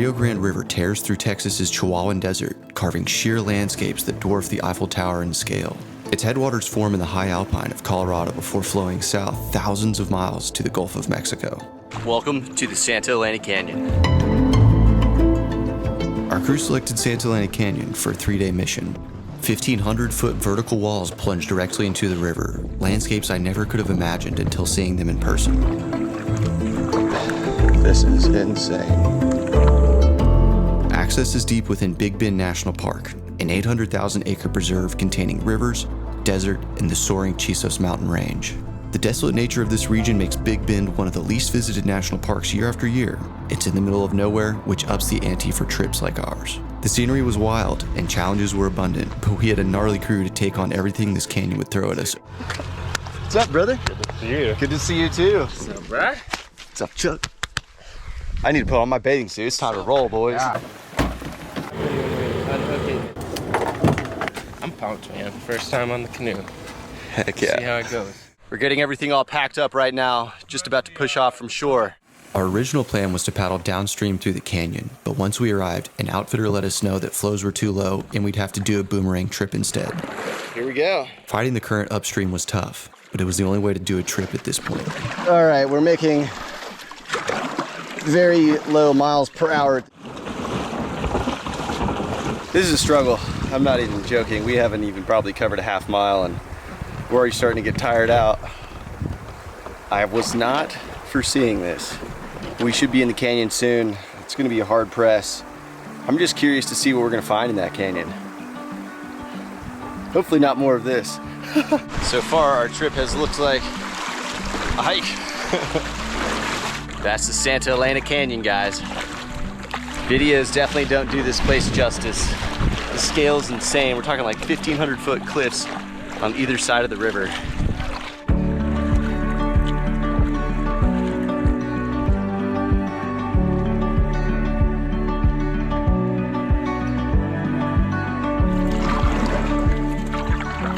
Rio Grande River tears through Texas's Chihuahuan Desert, carving sheer landscapes that dwarf the Eiffel Tower in scale. Its headwaters form in the high alpine of Colorado before flowing south thousands of miles to the Gulf of Mexico. Welcome to the Santa Elena Canyon. Our crew selected Santa Elena Canyon for a 3-day mission. 1,500-foot vertical walls plunge directly into the river, landscapes I never could have imagined until seeing them in person. This is insane. Access is deep within Big Bend National Park, an 800,000-acre preserve containing rivers, desert, and the soaring Chisos mountain range. The desolate nature of this region makes Big Bend one of the least visited national parks year after year. It's in the middle of nowhere, which ups the ante for trips like ours. The scenery was wild, and challenges were abundant, but we had a gnarly crew to take on everything this canyon would throw at us. What's up, brother? Good to see you. Good to see you too. What's up, Brad? What's up, Chuck? I need to put on my bathing suit. It's time to roll, boys. Yeah. I'm pumped, man. First time on the canoe. Heck See yeah. how it goes. We're getting everything all packed up right now, just about to push off from shore. Our original plan was to paddle downstream through the canyon, but once we arrived, an outfitter let us know that flows were too low and we'd have to do a boomerang trip instead. Here we go. Fighting the current upstream was tough, but it was the only way to do a trip at this point. All right, we're making very low miles per hour. This is a struggle. I'm not even joking. We haven't even probably covered a half mile and we're already starting to get tired out. I was not foreseeing this. We should be in the canyon soon. It's gonna be a hard press. I'm just curious to see what we're gonna find in that canyon. Hopefully not more of this. So far, our trip has looked like a hike. That's the Santa Elena Canyon, guys. Videos definitely don't do this place justice. The scale is insane. We're talking like 1,500-foot cliffs on either side of the river.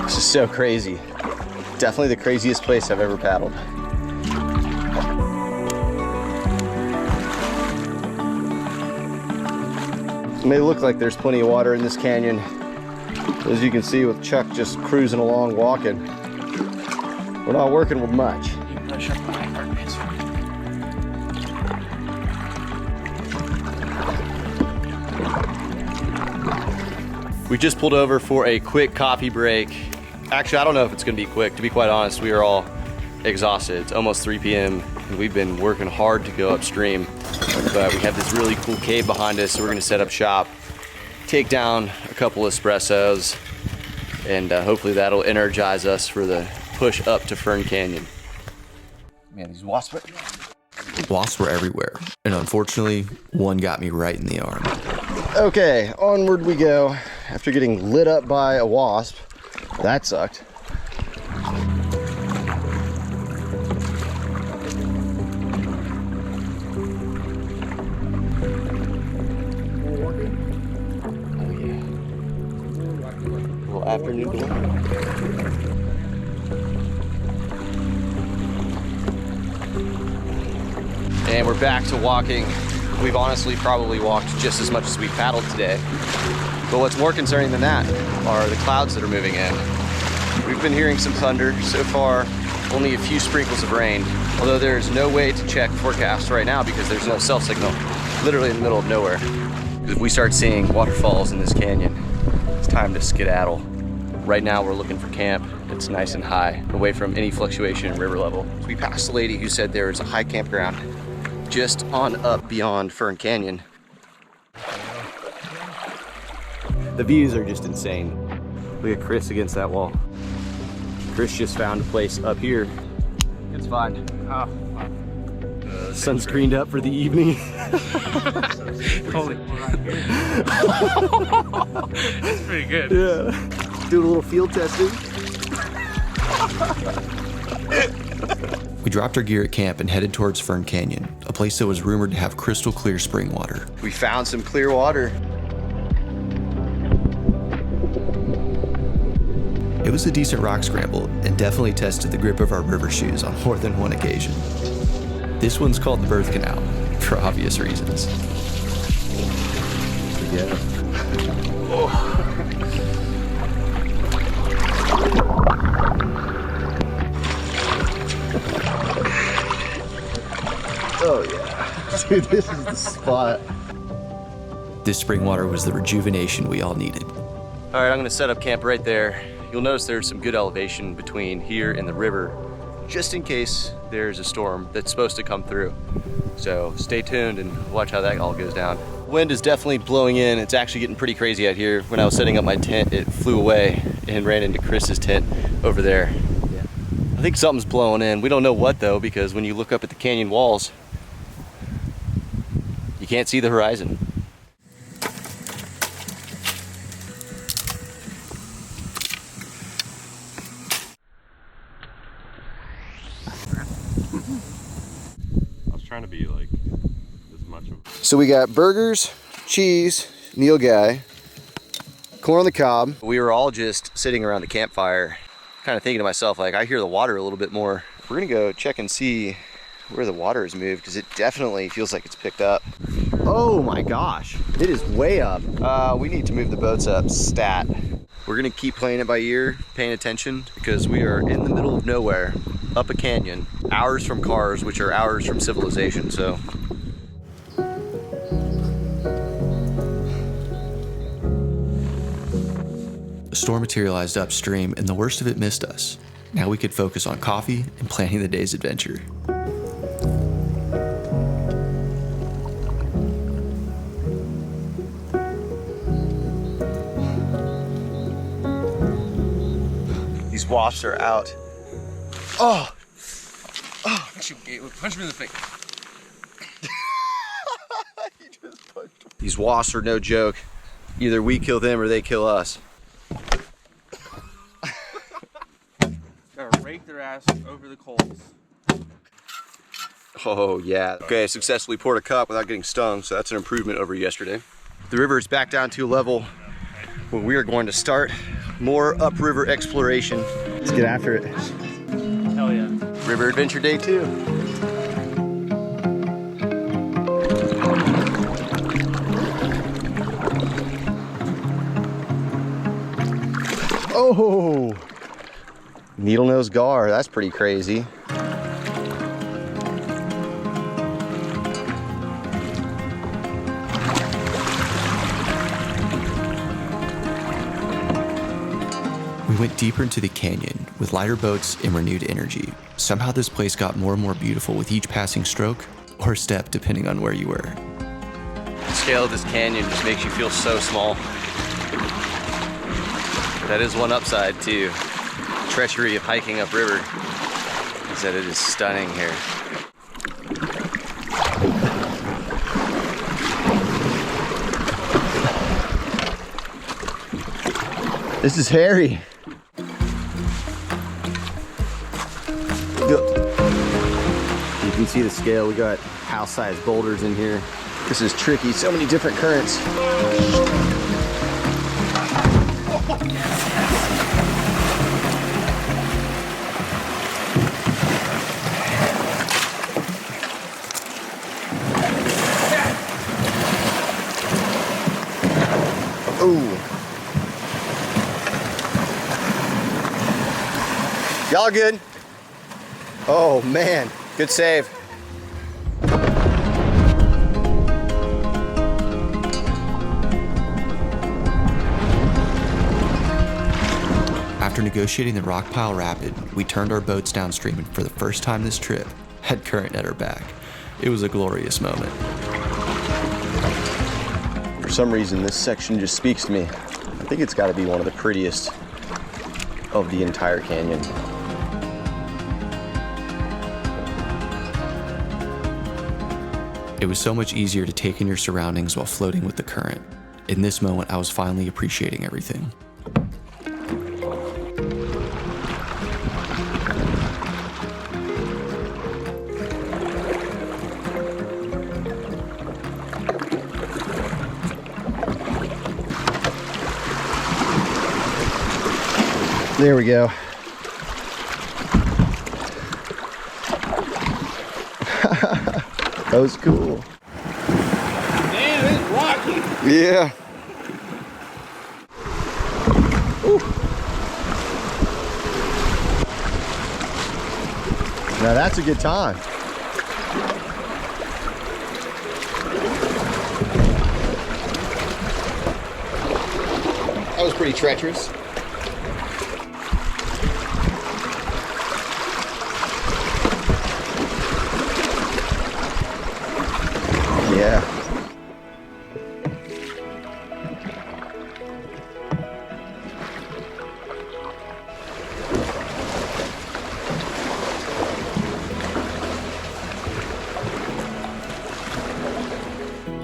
This is so crazy. Definitely the craziest place I've ever paddled. It may look like there's plenty of water in this canyon. As you can see with Chuck just cruising along, walking. We're not working with much. We just pulled over for a quick coffee break. Actually, I don't know if it's gonna be quick. To be quite honest, we are all exhausted. It's almost 3 p.m. and we've been working hard to go upstream. But we have this really cool cave behind us, so we're gonna set up shop, take down a couple espressos, and hopefully that'll energize us for the push up to Fern Canyon. Man, these wasps. Wasps were everywhere, and unfortunately, one got me right in the arm. Okay, onward we go. After getting lit up by a wasp, that sucked. Afternoon door. And we're back to walking. We've honestly probably walked just as much as we paddled today. But what's more concerning than that are the clouds that are moving in. We've been hearing some thunder. So far, only a few sprinkles of rain. Although there's no way to check forecasts right now because there's no cell signal. Literally in the middle of nowhere. If we start seeing waterfalls in this canyon, it's time to skedaddle. Right now we're looking for camp. It's nice and high, away from any fluctuation in river level. So we passed a lady who said there is a high campground just on up beyond Fern Canyon. The views are just insane. Look at Chris against that wall. Chris just found a place up here. It's fine. Oh, Sun's screened up for the evening. holy. That's pretty good. Yeah. Doing a little field testing. We dropped our gear at camp and headed towards Fern Canyon, a place that was rumored to have crystal clear spring water. We found some clear water. It was a decent rock scramble and definitely tested the grip of our river shoes on more than one occasion. This one's called the Birth Canal, for obvious reasons. Yeah. Oh yeah. Dude, this is the spot. This spring water was the rejuvenation we all needed. All right, I'm gonna set up camp right there. You'll notice there's some good elevation between here and the river, just in case there's a storm that's supposed to come through. So stay tuned and watch how that all goes down. Wind is definitely blowing in. It's actually getting pretty crazy out here. When I was setting up my tent, it flew away and ran into Chris's tent over there. Yeah. I think something's blowing in. We don't know what though, because when you look up at the canyon walls, you can't see the horizon. Trying to be like as much of. So we got burgers, cheese, Neil Guy, corn on the cob. We were all just sitting around the campfire, kind of thinking to myself, like, I hear the water a little bit more. We're gonna go check and see where the water has moved, because it definitely feels like it's picked up. Oh my gosh, it is way up. We need to move the boats up stat. We're gonna keep playing it by ear, paying attention, because we are in the middle of nowhere, up a canyon, hours from cars, which are hours from civilization, so. The storm materialized upstream and the worst of it missed us. Now we could focus on coffee and planning the day's adventure. These wasps are out. Oh! Oh! Punch me in the face. These wasps are no joke. Either we kill them or they kill us. Gotta rake their ass over the coals. Oh yeah. Okay, successfully poured a cup without getting stung, so that's an improvement over yesterday. The river is back down to a level where we are going to start more upriver exploration. Let's get after it. Hell yeah. River Adventure Day 2. Oh, needle nose gar, that's pretty crazy. We went deeper into the canyon with lighter boats and renewed energy. Somehow this place got more and more beautiful with each passing stroke or step, depending on where you were. The scale of this canyon just makes you feel so small. That is one upside to treachery of hiking upriver, is that it is stunning here. This is hairy. You can see the scale. We got house-sized boulders in here. This is tricky. So many different currents. Ooh. Y'all good? Oh man, good save. After negotiating the rock pile rapid, we turned our boats downstream and for the first time this trip, had current at our back. It was a glorious moment. For some reason, this section just speaks to me. I think it's gotta be one of the prettiest of the entire canyon. It was so much easier to take in your surroundings while floating with the current. In this moment, I was finally appreciating everything. There we go. That was cool. Man, it's rocky. Yeah. Ooh. Now that's a good time. That was pretty treacherous. Yeah.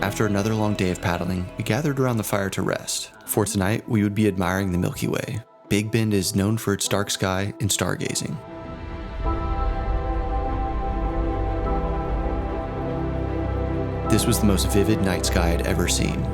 After another long day of paddling, we gathered around the fire to rest. For tonight, we would be admiring the Milky Way. Big Bend is known for its dark sky and stargazing. This was the most vivid night sky I'd ever seen.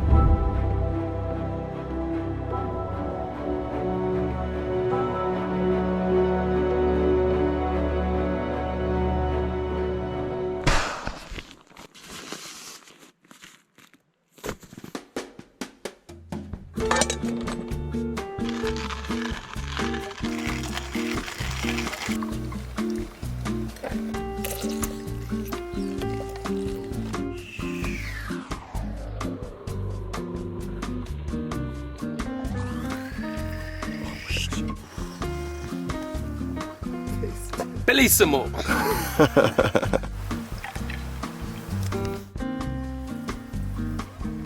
Bellissimo!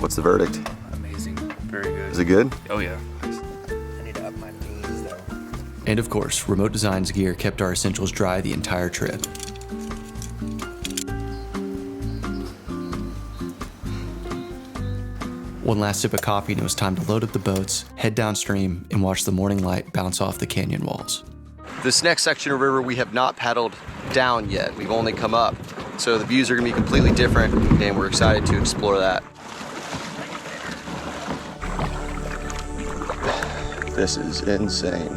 What's the verdict? Amazing. Very good. Is it good? Oh yeah. I need to up my beans though. And of course, Remote Design's gear kept our essentials dry the entire trip. One last sip of coffee and it was time to load up the boats, head downstream, and watch the morning light bounce off the canyon walls. This next section of river we have not paddled down yet. We've only come up. So the views are gonna be completely different and we're excited to explore that. This is insane.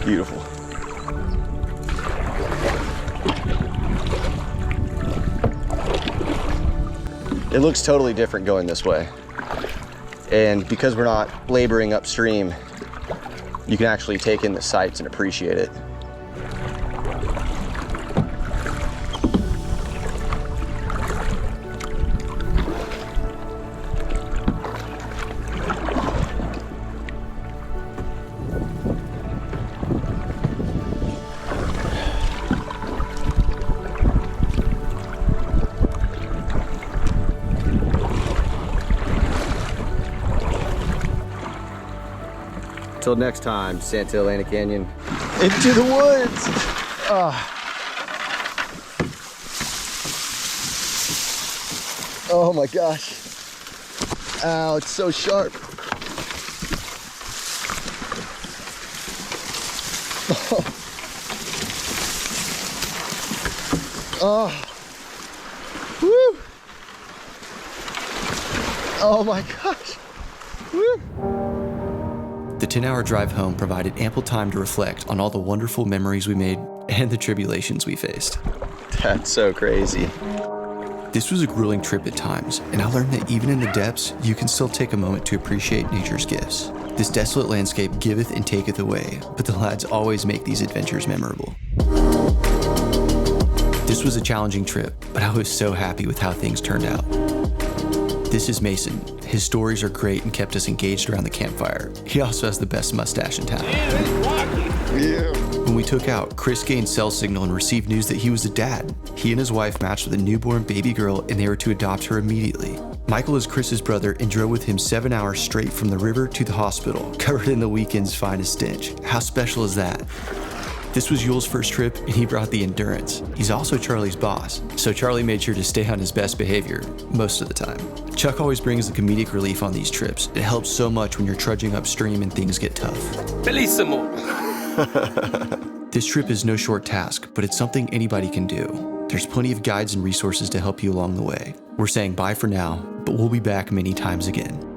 Beautiful. It looks totally different going this way. And because we're not laboring upstream, you can actually take in the sights and appreciate it. Till next time, Santa Elena Canyon. Into the woods! Oh my gosh. Ow, it's so sharp. Oh. Woo! Oh my gosh. Woo! The 10-hour drive home provided ample time to reflect on all the wonderful memories we made and the tribulations we faced. That's so crazy. This was a grueling trip at times, and I learned that even in the depths, you can still take a moment to appreciate nature's gifts. This desolate landscape giveth and taketh away, but the lads always make these adventures memorable. This was a challenging trip, but I was so happy with how things turned out. This is Mason. His stories are great and kept us engaged around the campfire. He also has the best mustache in town. Yeah. When we took out, Chris gained cell signal and received news that he was a dad. He and his wife matched with a newborn baby girl and they were to adopt her immediately. Michael is Chris's brother and drove with him 7 hours straight from the river to the hospital, covered in the weekend's finest stench. How special is that? This was Yule's first trip and he brought the endurance. He's also Charlie's boss, so Charlie made sure to stay on his best behavior most of the time. Chuck always brings the comedic relief on these trips. It helps so much when you're trudging upstream and things get tough. Bellissimo! This trip is no short task, but it's something anybody can do. There's plenty of guides and resources to help you along the way. We're saying bye for now, but we'll be back many times again.